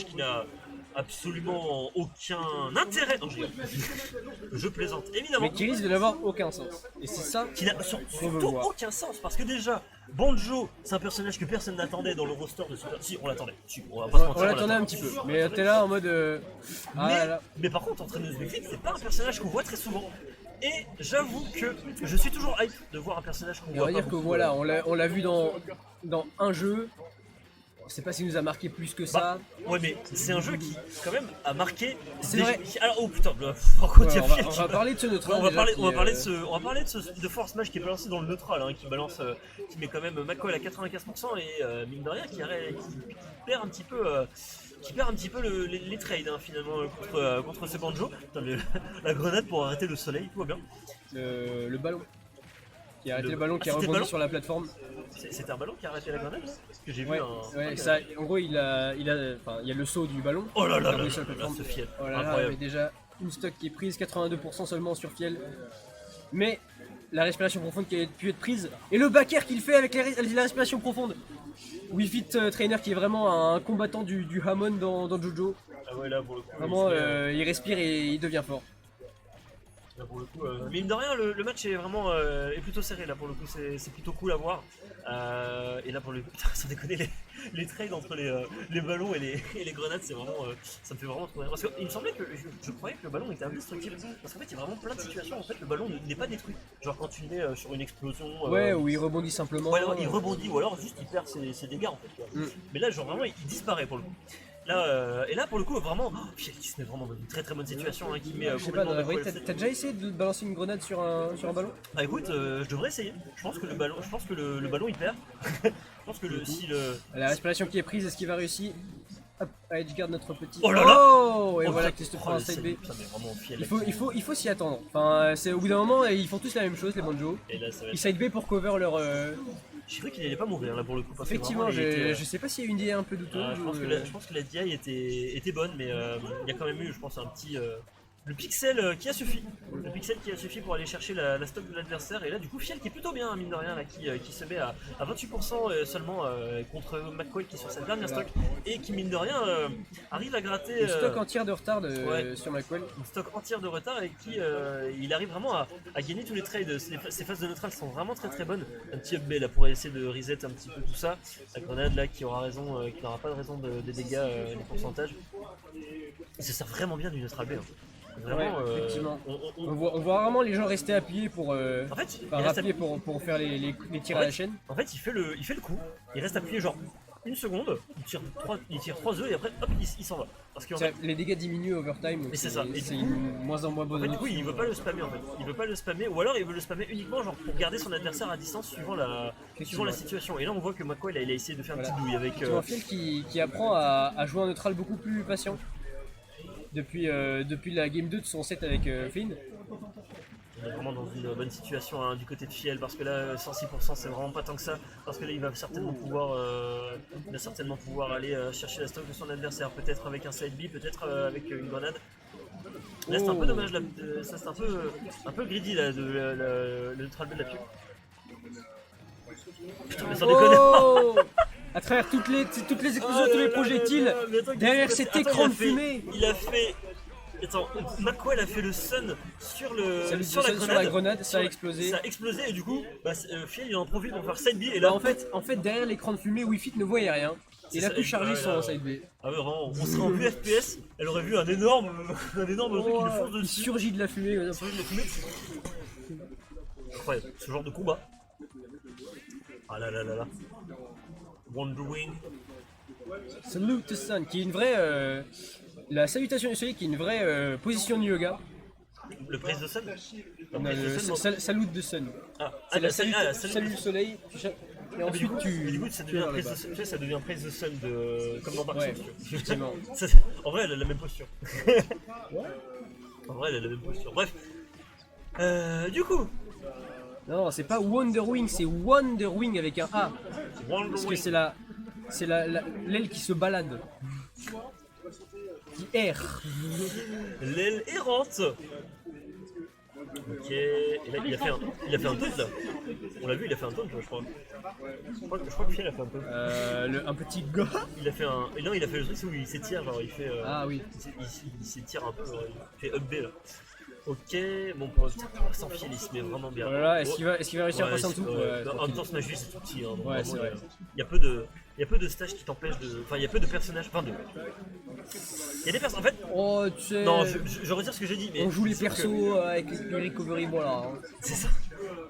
match qui n'a absolument aucun intérêt. Non, je plaisante, évidemment. Mais qui risque de n'avoir aucun sens. Et c'est ça Qui n'a surtout aucun sens, parce que déjà, Banjo, c'est un personnage que personne n'attendait dans le roster de Super... Si, on l'attendait. Si, on va pas se mentir, on l'attendait un petit peu. Mais t'es là en mode... mais par contre, entraîneuse Méclic, c'est pas un personnage qu'on voit très souvent. Et j'avoue que je suis toujours hype de voir un personnage qu'on voit. On va dire que voilà, on l'a vu dans un jeu. Je sais pas s'il nous a marqué plus que ça. Ouais, mais c'est un jeu qui, quand même, a marqué. C'est vrai. Alors, oh putain, par contre, on va parler de ce neutral. On va parler de ce de Force Smash qui est balancé dans le neutral, hein, qui met quand même McCoy à 95% et mine de rien qui perd un petit peu, les trades hein, finalement contre ce Banjo. Putain, la grenade pour arrêter le soleil, tout va bien. Le ballon. Qui a arrêté le ballon qui a rebondi sur la plateforme. C'était un ballon qui a arrêté la grenade là? Parce que j'ai vu ça, en gros il y a le saut du ballon. Oh là là, ce fiel. Oh là là, mais déjà une stock qui est prise, 82% seulement sur Fiel. Mais la respiration profonde qui a pu être prise. Et le back air qu'il fait avec la respiration profonde. Wii Fit Trainer qui est vraiment un combattant du Hamon dans Jojo. Ah ouais, là pour le coup. Vraiment, il respire et il devient fort. Là, pour le coup, mine de rien, le match est vraiment est plutôt serré là pour le coup, c'est plutôt cool à voir. Et là pour le coup, putain, sans déconner, les trades entre les ballons et les grenades, c'est vraiment, ça me fait vraiment trop rire. Parce qu'il me semblait que je croyais que le ballon était indestructible. Parce qu'en fait, il y a vraiment plein de situations où en fait, le ballon n'est pas détruit. Genre quand tu le mets sur une explosion. Ouais, où il rebondit simplement. Ouais, alors, il rebondit ou alors juste il perd ses dégâts en fait. Mais là, genre vraiment, il disparaît pour le coup. Là, et là pour le coup vraiment Fiel qui se met vraiment dans une très bonne situation hein, qui met je sais pas, dans la vraie t'as déjà essayé de balancer une grenade sur un ballon? Bah écoute, je devrais essayer. Je pense que le ballon il perd. Je pense que la respiration qui est prise, est-ce qu'il va réussir? Hop, à edgeguard notre petit. Oh là là. Et voilà qui se prend un side B. Il faut s'y attendre. Enfin, c'est au bout d'un moment ils font tous la même chose les Banjo. Ils side B pour cover leur. J'ai cru qu'il allait pas mourir là pour le coup. Parce effectivement, que je sais pas s'il y a une DI un peu douteuse. Je pense que la DI était bonne, mais il y a quand même eu, je pense, un petit. Le pixel qui a suffi. Le pixel qui a suffi pour aller chercher la stock de l'adversaire. Et là, du coup, Fiel qui est plutôt bien, mine de rien, là, qui se met à 28% seulement contre McCoy qui est sur sa dernière stock. Et qui, mine de rien, arrive à gratter. Une stock entière de retard sur McCoy. Une stock entière de retard et qui il arrive vraiment à gagner tous les trades. Ses phases de neutral sont vraiment très très bonnes. Un petit up B là pour essayer de reset un petit peu tout ça. La grenade là qui aura raison, qui n'aura pas de raison des dégâts, des pourcentages. C'est ça vraiment bien du neutral B. Hein. Vraiment, effectivement. On voit vraiment les gens rester appuyés pour, pour faire les tirs à la chaîne. En fait, il fait le coup, il reste appuyé genre une seconde, il tire 3 œufs et après hop, il s'en va. Parce que les dégâts diminuent overtime, donc c'est moins en moins bonne. Du coup, il veut pas le spammer en fait. Il veut pas le spammer, ou alors il veut le spammer uniquement genre pour garder son adversaire à distance suivant la situation. Et là, on voit que McCoy il a essayé de faire une petite douille avec. Fiel qui apprend à jouer en neutral beaucoup plus patient. Depuis la game 2 de son set avec Finn. On est vraiment dans une bonne situation hein, du côté de Fiel parce que là 106% c'est vraiment pas tant que ça parce que là il va certainement pouvoir aller chercher la stock de son adversaire, peut-être avec un side B, peut-être avec une grenade. Là c'est un peu dommage, ça c'est un peu greedy là, le neutral B de la pub. Putain mais sans déconner. À travers toutes les explosions, tous les projectiles, derrière cet écran de fumée. Il a fait. Attends, McCoy a fait le stun sur la grenade, ça a explosé. Ça a explosé et du coup, Fiel il en profite pour faire side B et là. En fait, derrière l'écran de fumée, Wii Fit ne voyait rien. Il a pu charger son side B. Ah ouais, vraiment, on serait en vue FPS, elle aurait vu un énorme truc qui lui fonce dessus. Il surgit de la fumée. Incroyable, ce genre de combat. Ah là là là là. Wondering. Salute the Sun, qui est une vraie. La salutation du soleil, qui est une vraie position de yoga. Le praise the sun. Salute the Sun. C'est la salut du soleil. Et ensuite du coup, ça devient praise the sun comme dans Dark Souls. Effectivement. En vrai, elle a la même posture. Bref. Du coup. Non, c'est pas Wonderwing, c'est Wonderwing avec un A. Parce que c'est l'aile qui se balade. Qui erre. L'aile errante. Ok. Et là, il a fait un doute là. On l'a vu, il a fait un taunt, je crois. Je crois que Fiel a fait un taunt. Un petit gars. Il a fait un. Et non, il a fait le truc où il s'étire, genre il fait. Ah oui. Il s'étire un peu, genre, il fait up B là. Ok, bon pour sans Fiel, il se met vraiment bien. Voilà, est-ce qu'il va réussir à passer en tout? En même temps, Smash Bros, c'est tout petit. Hein, donc Ouais, vraiment, c'est vrai. il y a peu de stages qui t'empêchent de. Enfin, il y a peu de personnages. Enfin, de. Il y a des personnes. En fait. Oh, tu sais. Non, je retire ce que j'ai dit. Mais On joue les c'est sûr que- persos avec les recovery, voilà. Hein. C'est ça.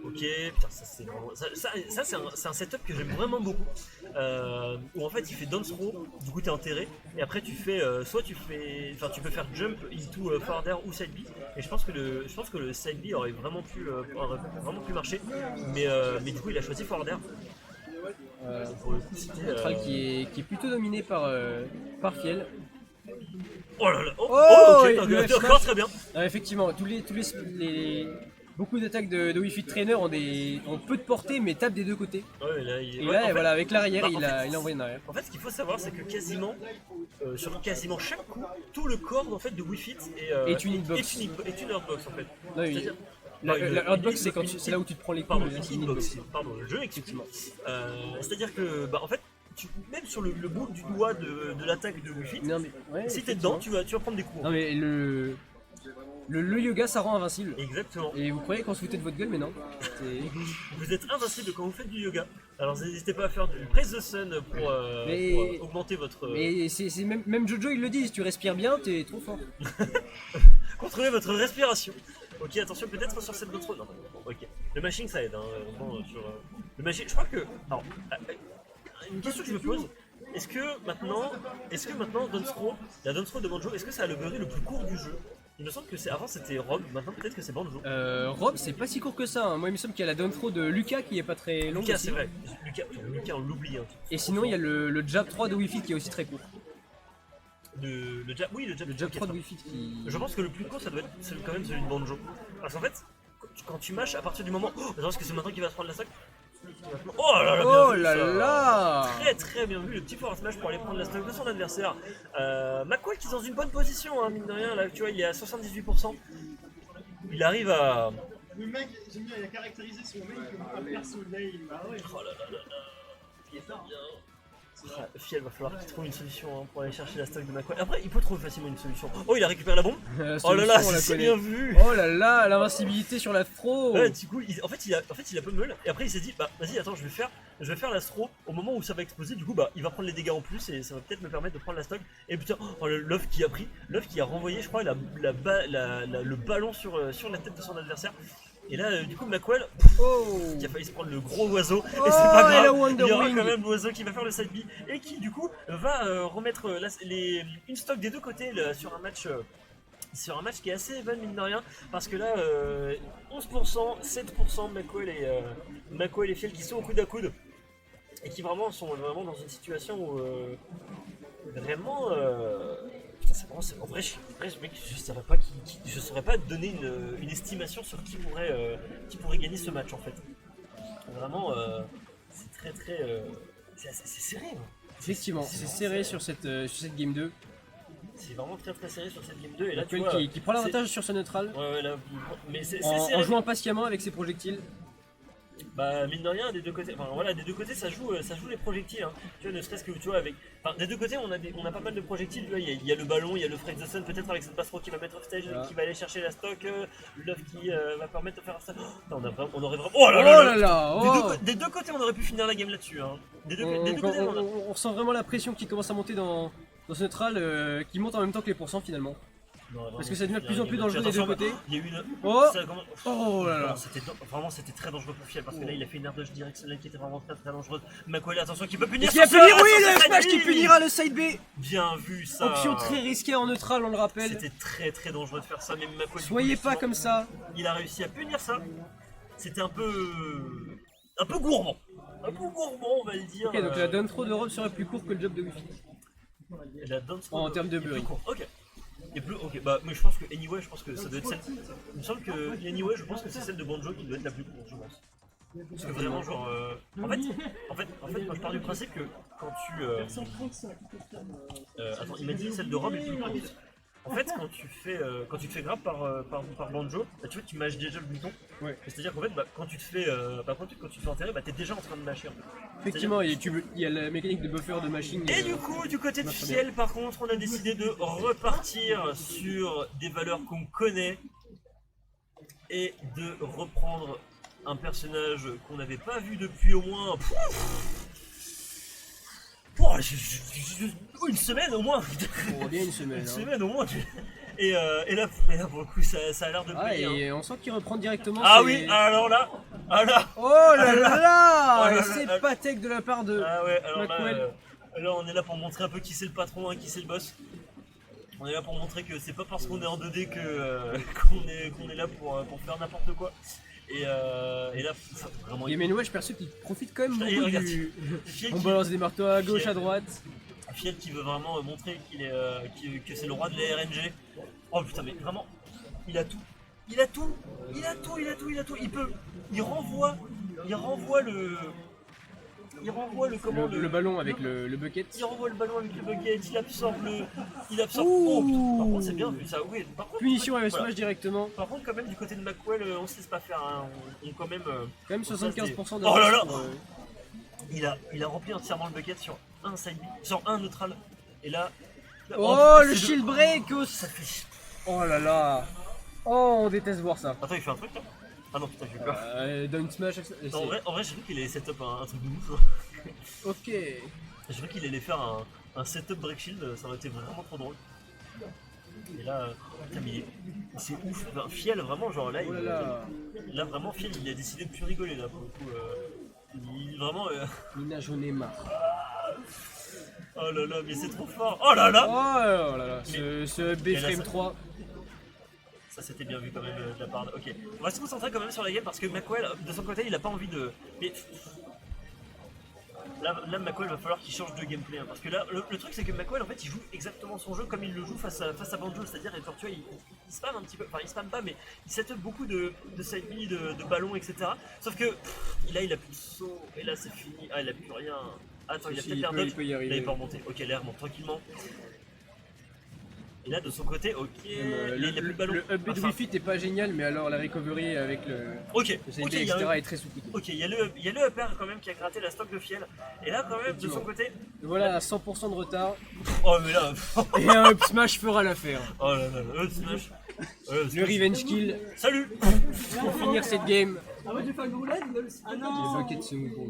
Ok, putain, ça c'est vraiment. Ça, c'est un setup que j'aime vraiment beaucoup. Où en fait il fait down throw, du coup t'es enterré, et après tu fais. Soit tu fais. Enfin, tu peux faire jump into forward air ou side B. Et je pense que le side B aurait vraiment pu marcher. Mais du coup il a choisi forward air. Pour le coup, c'était. Neutral qui est plutôt dominé par Fiel. Oh là là! Oh, Ok, et le F encore smash. très bien. Effectivement, beaucoup d'attaques de Wii Fit Trainer ont peu de portée mais tapent des deux côtés. Ouais, là, Et ouais, là, en fait- voilà, avec l'arrière, bah, il en a fait, envoyé en arrière. En fait, ce qu'il faut savoir, c'est que sur quasiment chaque coup, tout le corps en fait de Wii Fit Est une hitbox. est une hardbox en fait. Non, oui. C'est-à-dire- La hardbox, c'est là où tu te prends les coups. Pardon, mais là, c'est une hitbox. hitbox. Pardon, je m'excuse. C'est-à-dire que, bah, en fait, même sur le bout du doigt de l'attaque de Wii Fit, Non, mais, ouais, si t'es effectivement. dedans, tu vas prendre des coups. Non, mais le yoga, ça rend invincible. Exactement. Et vous croyez qu'on se foutait de votre gueule, mais non. C'est- Vous êtes invincible quand vous faites du yoga. Alors n'hésitez pas à faire du Praise the Sun pour augmenter votre. Mais c'est même Jojo, il le dit, si tu respires bien, t'es trop fort. Contrôlez votre respiration. Ok, attention, peut-être sur cette autre. Non, bon, ok. Le mashing ça aide, hein, vraiment, sur. Le mashing, je crois que. Alors, une question que je me pose. Est-ce que maintenant la down throw de Banjo, est-ce que ça a le burry le plus court du jeu? Il me semble que avant c'était Rob, maintenant peut-être que c'est Banjo. Rob, c'est pas si court que ça. Hein. Moi, il me semble qu'il y a la down throw de Lucas qui est pas très longue. Lucas, aussi. c'est vrai. Lucas, on l'oublie. Hein. Et sinon, il y a le jab 3 de Wii Fit qui est aussi très court. Le jab, oui, le jab. Le jab ok, 3 de ça. Wii Fit qui. Je pense que le plus court, ça doit être quand même celui de Banjo. Parce qu'en fait, quand tu mâches, à partir du moment. Oh, attends, est-ce que c'est maintenant qu'il va se prendre la stock? Oh là là, bien Oh vu, là ça. là. Très très bien vu, le petit forward smash pour aller prendre la stock de son adversaire. McQuail qui est dans une bonne position, hein, mine de rien, là, tu vois, il est à 78%. Il arrive à. Le mec, j'aime bien, il a caractérisé son mec comme un perso nail. Ah ouais, Oh là là là là, il est pas bien. Fiel, va falloir qu'il trouve une solution hein, pour aller chercher la stock de McQuail. Après, il peut trouver facilement une solution. Oh, il a récupéré la bombe. Oh là là, on la c'est connaît. bien vu. Oh là là, l'invincibilité sur la throw. Ouais, du coup, en fait, il a peu de meule. Et après, il s'est dit, bah, vas-y, attends, je vais faire l'astro au moment où ça va exploser. Du coup, bah, il va prendre les dégâts en plus et ça va peut-être me permettre de prendre la stock. Et putain, oh, l'œuf qui a renvoyé, je crois, le ballon sur la tête de son adversaire. Et là, du coup, McQuail, Oh. qui a failli se prendre le gros oiseau, et Oh, c'est pas et la grave, Wonder il y aura Wing. quand même l'oiseau qui va faire le side B et qui, du coup, va remettre une stock des deux côtés là, sur un match qui est assez even mine de rien, parce que là 11%, 7% McQuail et Fiel qui sont au coude à coude et qui vraiment sont vraiment dans une situation où vraiment putain, en vrai, mec, je saurais pas donner une estimation sur qui pourrait gagner ce match en fait. Vraiment c'est très très c'est serré hein. Effectivement, c'est serré sur cette game 2. C'est vraiment très très serré sur cette game 2 et là tu McQuail vois qui prend l'avantage sur ce neutral ouais là mais c'est en serré. jouant patiemment avec ses projectiles. Bah mine de rien des deux côtés des deux côtés ça joue les projectiles hein. Tu vois ne serait-ce que tu vois avec des deux côtés on a pas mal de projectiles, tu vois, il y a le ballon, il y a le Freak the Sun peut-être avec cette passe qui va mettre off stage Voilà. qui va aller chercher la stock, l'œuf qui va permettre de faire ça. On aurait vraiment oh Oh là là, là là. Oh. Des deux côtés on aurait pu finir la game là-dessus hein. Des deux côtés On ressent vraiment la pression qui commence à monter dans ce neutral qui monte en même temps que les pourcents finalement. Parce que ça devient de plus en plus dangereux des deux côtés. Il y a eu une Oh. ça commence- Oh là là. C'était très dangereux pour Fiel parce que là il a fait une air dodge directionnelle qui était vraiment très très dangereuse. McQuail attention qui peut punir Qui a sur punir, ça, oui, sur le cette smash qui ligne. punira le side B. Bien vu ça. Option très risquée en neutral, on le rappelle. C'était très très dangereux de faire ça, mais McQuail Soyez pas comme ça. il a réussi à punir ça. C'était un peu gourmand. Un peu gourmand on va le dire. Ok, donc la down throw de Rob serait plus court que le job de Wi-Fi. La down throw En termes de est plus burry. court. Ok. Ok, bah mais je pense que Anyway, ça doit être celle. Il me semble que Anyway, je pense que c'est celle de Banjo qui doit être la plus courte, je pense. Parce que vraiment, genre. En fait, moi je pars du principe que quand tu. Attends, il m'a dit celle de Rob est plus courte. En fait, quand tu te fais grab par Banjo, bah, tu vois, tu mâches déjà le bouton. Ouais. C'est-à-dire qu'en fait, bah, quand tu te fais enterrer, bah, t'es déjà en train de mâcher. En fait. Effectivement, il y a la mécanique de buffer de machine. Et du coup, du côté de marche Fiel, par contre, on a décidé de repartir sur des valeurs qu'on connaît et de reprendre un personnage qu'on n'avait pas vu depuis au moins une semaine au moins. Pour bien une semaine. Une hein. semaine au moins. Et là, pour le coup, ça a l'air de Ah, payer. et hein. on sent qu'il reprend directement. Ah ses- oui, alors là, Oh là là là. Oh là Et là c'est là. pathèque de la part de. Ah ouais, alors Macwell. là, on est là pour montrer un peu qui c'est le patron, hein, qui c'est le boss. On est là pour montrer que c'est pas parce qu'on est en 2D que qu'on est là pour faire n'importe quoi. Et là, vraiment, Et Menoué, je perçois qu'il profite quand même Putain, et beaucoup regarde, du. Fiel On qui, balance des marteaux à gauche, à droite. Fiel qui veut vraiment montrer que c'est le roi de la RNG. Oh putain, mais vraiment, il a tout. Il a tout. Il renvoie Le ballon avec le bucket. Il renvoie le ballon avec le bucket, il absorbe. Ouh. Oh putain, par contre c'est bien vu ça. Oui, par contre, Punition avec voilà. smash directement. Par contre quand même du côté de Macwell, on se laisse pas faire. Hein. On quand même. Quand même 75% de. Oh là là. pour, Il a rempli entièrement le bucket sur un side B, sur un neutral. Et là. Oh, putain, le c'est shield break. Ça fait. Oh là là. Oh, on déteste voir ça. Attends, il fait un truc là. Ah non putain, j'ai eu peur. Down smash. Non, en vrai j'ai cru qu'il allait setup un truc de ouf. Ok. J'ai cru qu'il allait faire un setup break shield, ça aurait été vraiment trop drôle. Et là, putain, mais c'est ouf. Enfin, Fiel, vraiment, genre là, Oh là là. là, vraiment, Fiel, il a décidé de plus rigoler là pour le coup. Il vraiment. Mina, j'en ai marre. Oh là là, mais c'est trop fort. Oh là là. Oh là là. Ce B là, frame ça- 3. Ça c'était bien vu quand même de la part de. Ok, on va se concentrer quand même sur la game parce que Macwell, de son côté, il a pas envie de. Mais. Là Macwell va falloir qu'il change de gameplay hein, parce que là le truc c'est que Macwell en fait il joue exactement son jeu comme il le joue face à Banjo, c'est-à-dire tu vois il spam un petit peu, enfin il spam pas mais il set up beaucoup de side B, de ballons etc. Sauf que là il a plus de saut et là c'est fini, ah il a plus rien. Attends il a Si, peut-être il l'air peut- dodge, il peut y là arriver. il peut remonter, ok là il remonte tranquillement. Et là de son côté ok, il a plus de ballon. Le up B de Enfin, Wi-Fi est pas génial, mais alors la recovery avec le ok, CB, ok, il y etc. a est très sous-coûté. Ok, il y a le upper quand même qui a gratté la stock de Fiel. Et là, quand même, de son côté. Voilà, à 100% de retard. Oh, mais là. Et un up smash fera l'affaire. Oh là là, le smash. Le revenge kill Salut. pour finir cette game. Ah ouais, tu fais une roulade? Ah non! Les buckets se mouvront.